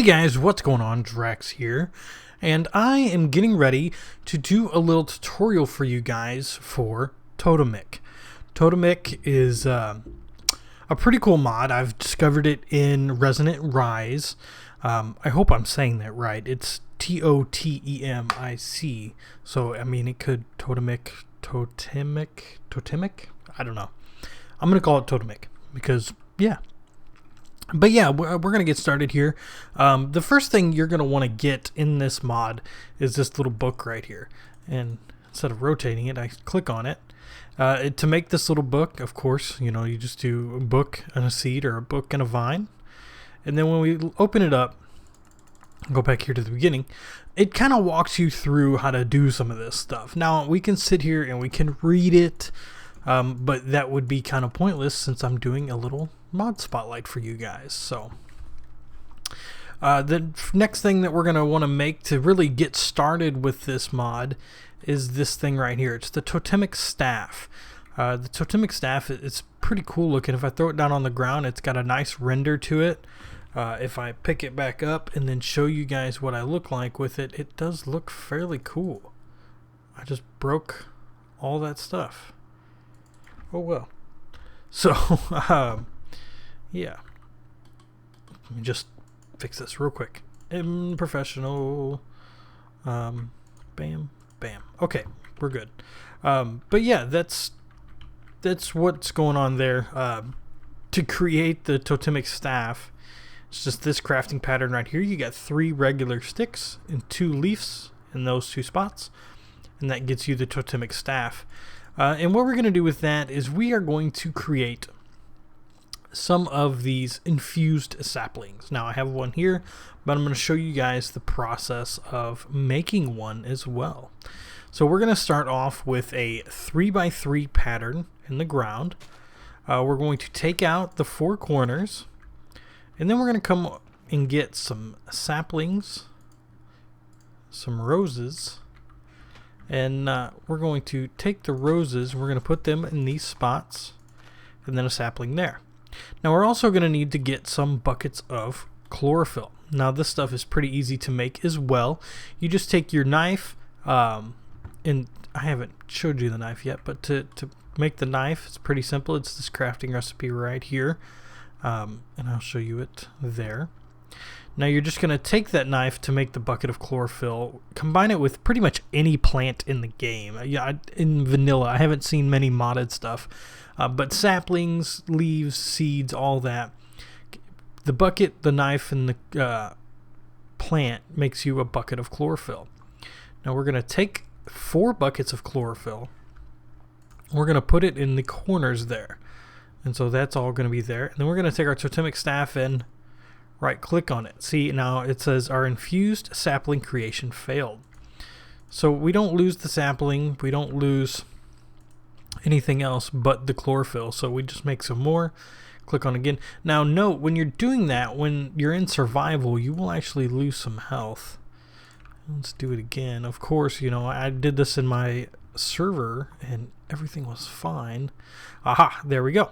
Hey guys, what's going on? Drax here, and I am getting ready to do a little tutorial for you guys for Totemic. Totemic is a pretty cool mod. I've discovered it in Resonant Rise. I hope I'm saying that right. It's Totemic. So, I mean, it could Totemic. I don't know. I'm going to call it Totemic because, yeah. But yeah, we're going to get started here. The first thing you're going to want to get in this mod is this little book right here. And instead of rotating it, I click on it. To make this little book, of course, you just do a book and a seed or a book and a vine. And then when we open it up, go back here to the beginning, it kind of walks you through how to do some of this stuff. Now, we can sit here and we can read it, but that would be kind of pointless since I'm doing a little mod spotlight for you guys. So the next thing that we're going to want to make to really get started with this mod is this thing right here. It's the Totemic staff. The Totemic staff, it's pretty cool looking. If I throw it down on the ground, it's got a nice render to it. If I pick it back up and then show you guys what I look like with it, it does look fairly cool. I just broke all that stuff. Oh well. So yeah, let me just fix this real quick. Professional. Bam, bam. Okay, we're good. But yeah, that's what's going on there. To create the Totemic staff, it's just this crafting pattern right here. You got 3 regular sticks and 2 leaves in those 2 spots, and that gets you the Totemic staff. And what we're going to do with that is we are going to create some of these infused saplings. Now I have one here, but I'm going to show you guys the process of making one as well. So we're going to start off with a 3x3 pattern in the ground. We're going to take out the 4 corners, and then we're going to come and get some saplings, some roses, and we're going to take the roses, we're going to put them in these spots, and then a sapling there. Now we're also going to need to get some buckets of chlorophyll. Now this stuff is pretty easy to make as well. You just take your knife, and I haven't showed you the knife yet, but to make the knife, it's pretty simple. It's this crafting recipe right here, and I'll show you it there. Now you're just going to take that knife to make the bucket of chlorophyll, combine it with pretty much any plant in the game. Yeah, in vanilla, I haven't seen many modded stuff, but saplings, leaves, seeds, all that. The bucket, the knife, and the plant makes you a bucket of chlorophyll. Now we're going to take 4 buckets of chlorophyll. We're going to put it in the corners there. And so that's all going to be there. And then we're going to take our Totemic staff and right click on it. See, now it says our infused sapling creation failed. So we don't lose the sapling. We don't lose anything else but the chlorophyll. So we just make some more. Click on again. Now note, when you're doing that, when you're in survival, you will actually lose some health. Let's do it again. Of course, I did this in my server and everything was fine. Aha, there we go.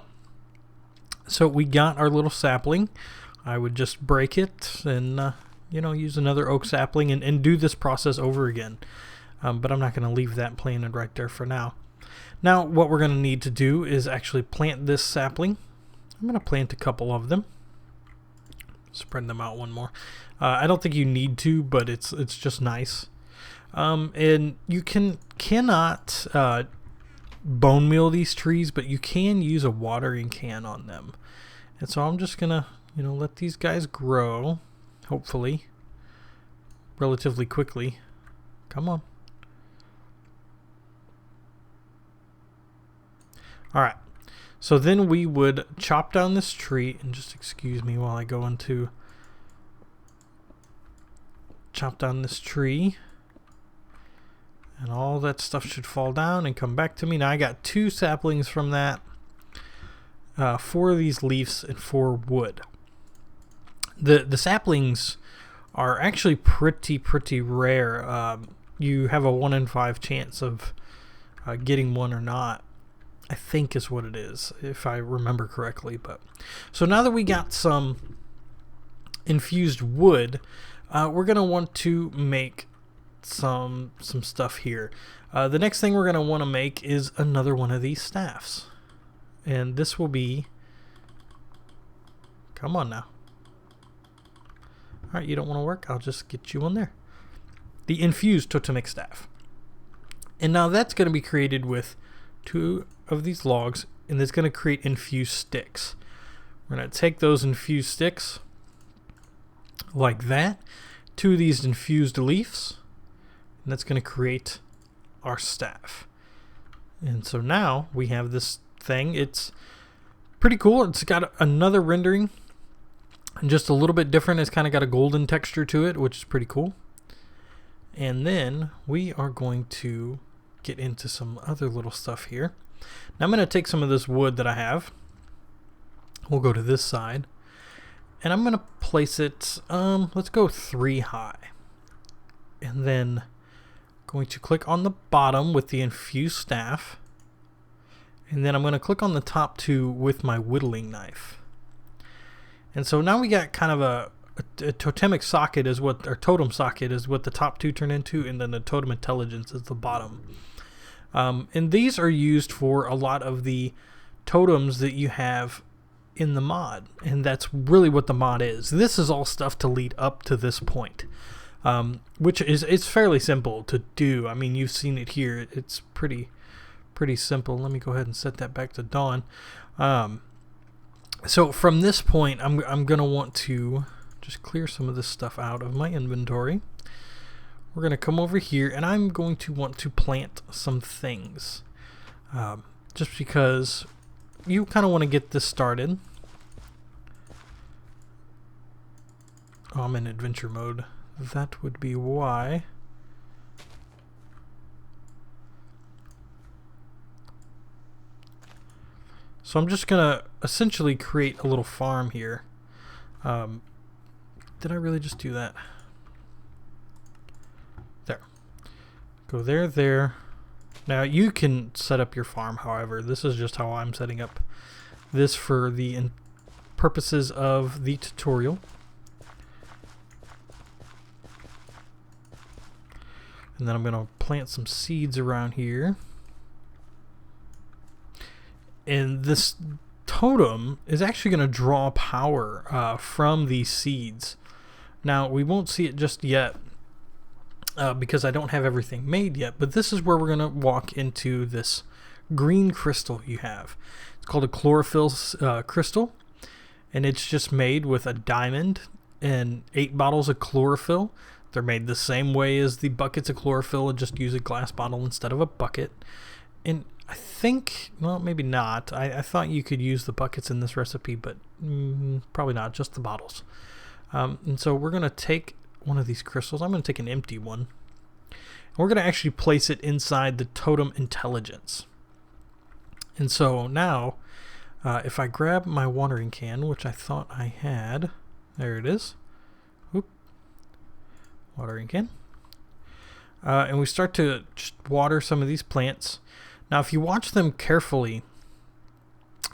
So we got our little sapling. I would just break it and use another oak sapling and do this process over again. But I'm not going to leave that planted right there for now. Now what we're going to need to do is actually plant this sapling. I'm going to plant a couple of them. Spread them out one more. I don't think you need to, but it's just nice. And you cannot bone meal these trees, but you can use a watering can on them. And so I'm just gonna let these guys grow, hopefully relatively quickly. Come on. Alright, so then we would chop down this tree, and just excuse me while I go into chop down this tree, and all that stuff should fall down and come back to me. Now I got 2 saplings from that, 4 of these leaves, and 4 wood. The saplings are actually pretty rare. You have a 1 in 5 chance of getting one or not, I think is what it is, if I remember correctly. But so now that we got some infused wood, we're going to want to make some stuff here. The next thing we're going to want to make is another one of these staffs. And this will be... Come on now. Alright, you don't want to work? I'll just get you on there. The infused totemic staff. And now that's going to be created with 2 of these logs, and it's going to create infused sticks. We're going to take those infused sticks like that, 2 of these infused leaves, and that's going to create our staff. And so now we have this thing. It's pretty cool. It's got another rendering, just a little bit different. It's kind of got a golden texture to it, which is pretty cool. And then we are going to get into some other little stuff here. Now I'm going to take some of this wood that I have. We'll go to this side, and I'm going to place it, let's go 3 high. And then going to click on the bottom with the infused staff. And then I'm going to click on the top 2 with my whittling knife. And so now we got kind of a totemic socket is what, or totem socket is what the top 2 turn into, and then the totem intelligence is the bottom. And these are used for a lot of the totems that you have in the mod, and that's really what the mod is. This is all stuff to lead up to this point, which is, it's fairly simple to do. I mean, you've seen it here. It's pretty simple. Let me go ahead and set that back to dawn. So from this point, I'm gonna want to just clear some of this stuff out of my inventory. We're gonna come over here, and I'm going to want to plant some things, just because you kind of want to get this started. Oh, I'm in adventure mode. That would be why. So I'm just gonna essentially create a little farm here. Did I really just do that? There. Go there, there. Now you can set up your farm, however. This is just how I'm setting up this for the purposes of the tutorial. And then I'm going to plant some seeds around here. And this totem is actually going to draw power from these seeds. Now, we won't see it just yet because I don't have everything made yet, but this is where we're going to walk into this green crystal you have. It's called a chlorophyll crystal, and it's just made with a diamond and 8 bottles of chlorophyll. They're made the same way as the buckets of chlorophyll, and just use a glass bottle instead of a bucket. And I think, well, maybe not. I thought you could use the buckets in this recipe, but probably not, just the bottles. And so we're going to take one of these crystals. I'm going to take an empty one. And we're going to actually place it inside the totem intelligence. And so now, if I grab my watering can, which I thought I had, there it is. Oop. Watering can. And we start to just water some of these plants. Now, if you watch them carefully,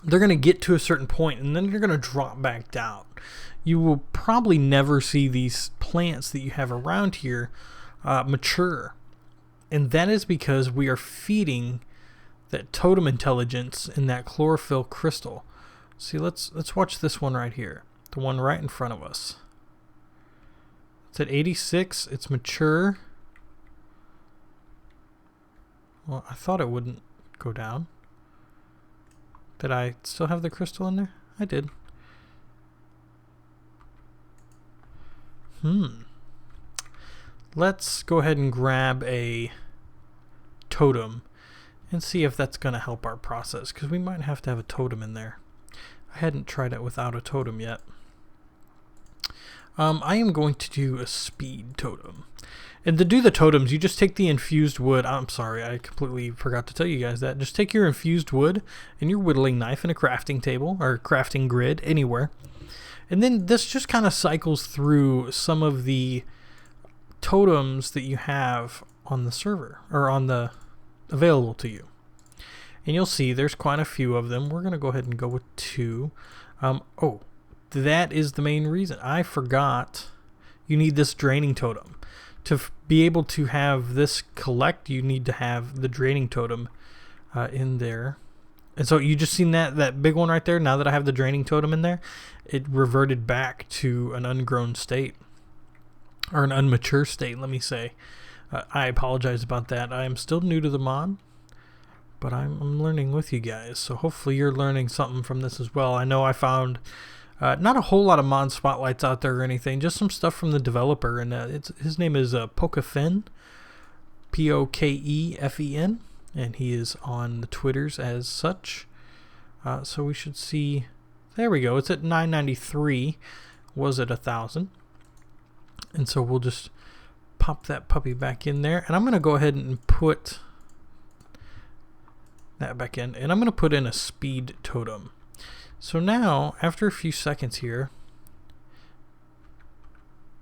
they're going to get to a certain point, and then you're going to drop back down. You will probably never see these plants that you have around here mature. And that is because we are feeding that totem intelligence in that chlorophyll crystal. See, let's watch this one right here. The one right in front of us. It's at 86. It's mature. Well, I thought it wouldn't go down. Did I still have the crystal in there? I did. Let's go ahead and grab a totem and see if that's going to help our process, because we might have to have a totem in there. I hadn't tried it without a totem yet. I am going to do a speed totem. And to do the totems, you just take the infused wood. I'm sorry, I completely forgot to tell you guys that. Just take your infused wood and your whittling knife and a crafting table or crafting grid anywhere. And then this just kind of cycles through some of the totems that you have on the server, or on the available to you. And you'll see there's quite a few of them. We're going to go ahead and go with 2. Oh, that is the main reason. I forgot you need this draining totem. To be able to have this collect, you need to have the draining totem in there. And so you just seen that big one right there. Now that I have the draining totem in there, it reverted back to an ungrown state. Or an unmature state, let me say. I apologize about that. I am still new to the mod, but I'm learning with you guys. So hopefully you're learning something from this as well. I know I found not a whole lot of mod spotlights out there or anything, just some stuff from the developer. And his name is Pokefen, Pokefen, and he is on the Twitters as such. So we should see. There we go. It's at 993. Was at 1,000. And so we'll just pop that puppy back in there. And I'm going to go ahead and put that back in. And I'm going to put in a speed totem. So now, after a few seconds here,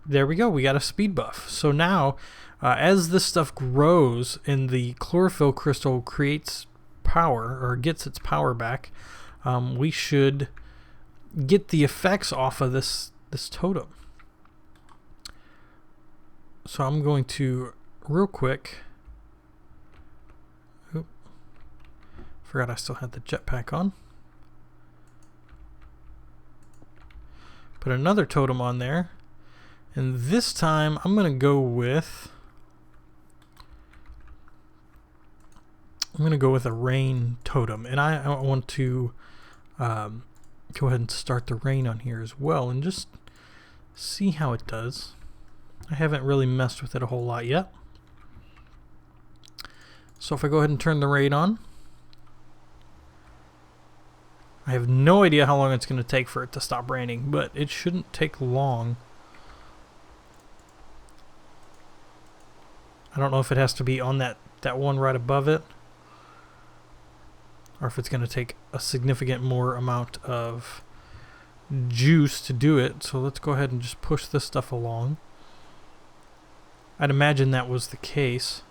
there we go. We got a speed buff. So now, as this stuff grows and the chlorophyll crystal creates power, or gets its power back, we should get the effects off of this totem. So I'm going to, real quick, forgot I still had the jetpack on. Put another totem on there. And this time I'm going to go with, a rain totem. And I want to go ahead and start the rain on here as well and just see how it does. I haven't really messed with it a whole lot yet. So if I go ahead and turn the rain on, I have no idea how long it's going to take for it to stop raining, but it shouldn't take long. I don't know if it has to be on that one right above it, or if it's going to take a significant more amount of juice to do it. So let's go ahead and just push this stuff along. I'd imagine that was the case.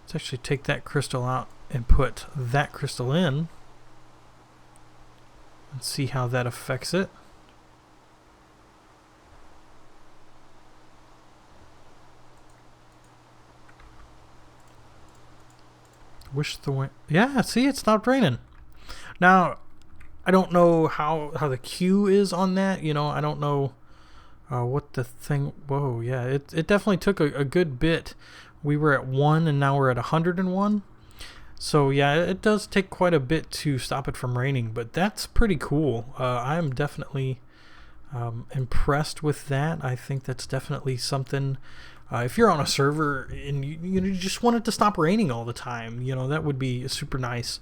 Let's actually take that crystal out and put that crystal in and see how that affects it. Wish the wind. Yeah, see, it stopped raining. Now, I don't know how the queue is on that. You know, I don't know what the thing. Whoa, yeah, it definitely took a good bit. We were at 1 and now we're at 101. So yeah, it does take quite a bit to stop it from raining, but that's pretty cool. I'm definitely impressed with that. I think that's definitely something. If you're on a server and you just want it to stop raining all the time, you know, that would be super nice.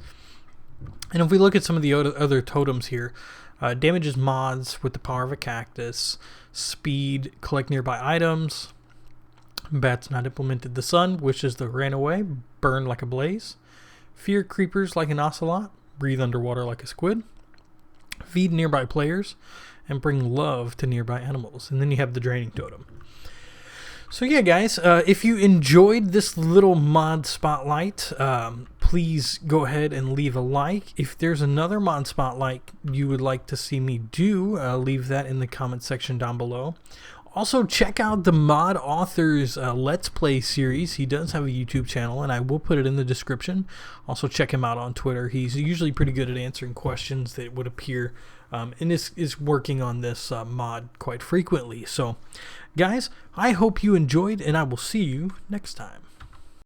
And if we look at some of the other totems here, damages mods with the power of a cactus, speed, collect nearby items, bats not implemented the sun, wishes the ran away, burn like a blaze, fear creepers like an ocelot, breathe underwater like a squid, feed nearby players, and bring love to nearby animals. And then you have the draining totem. So yeah, guys, if you enjoyed this little mod spotlight, please go ahead and leave a like. If there's another mod spotlight you would like to see me do, leave that in the comment section down below. Also, check out the Mod Author's Let's Play series. He does have a YouTube channel, and I will put it in the description. Also, check him out on Twitter. He's usually pretty good at answering questions that would appear, and is working on this mod quite frequently. So, guys, I hope you enjoyed, and I will see you next time.